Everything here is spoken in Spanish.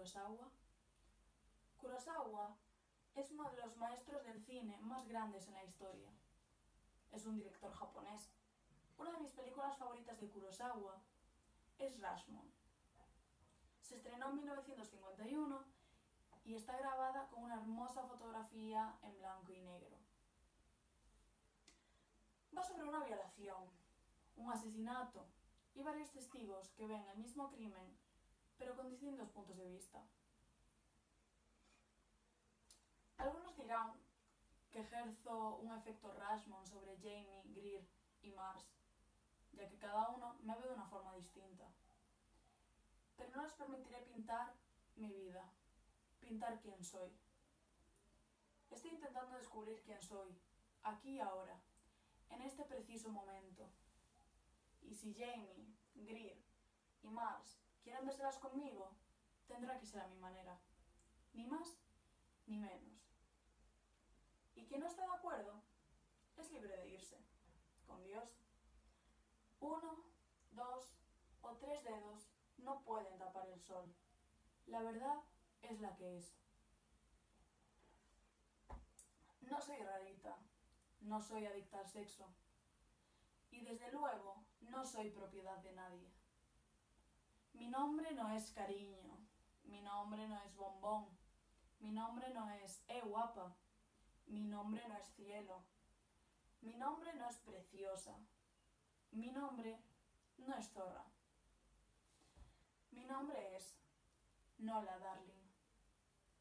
Kurosawa? Kurosawa es uno de los maestros del cine más grandes en la historia. Es un director japonés. Una de mis películas favoritas de Kurosawa es Rashomon. Se estrenó en 1951 y está grabada con una hermosa fotografía en blanco y negro. Va sobre una violación, un asesinato y varios testigos que ven el mismo crimen, pero con distintos puntos de vista. Algunos dirán que ejerzo un efecto Rashomon sobre Jamie, Greer y Mars, ya que cada uno me ve de una forma distinta. Pero no les permitiré pintar mi vida, pintar quién soy. Estoy intentando descubrir quién soy, aquí y ahora, en este preciso momento. Y si Jamie, Greer y Mars quieren vérselas conmigo, tendrá que ser a mi manera. Ni más ni menos. Y quien no esté de acuerdo es libre de irse, con Dios. 1, 2 o 3 dedos no pueden tapar el sol. La verdad es la que es. No soy rarita, no soy adicta al sexo. Y desde luego no soy propiedad de nadie. Mi nombre no es cariño, mi nombre no es bombón, mi nombre no es guapa, mi nombre no es cielo, mi nombre no es preciosa, mi nombre no es zorra. Mi nombre es Nola Darling.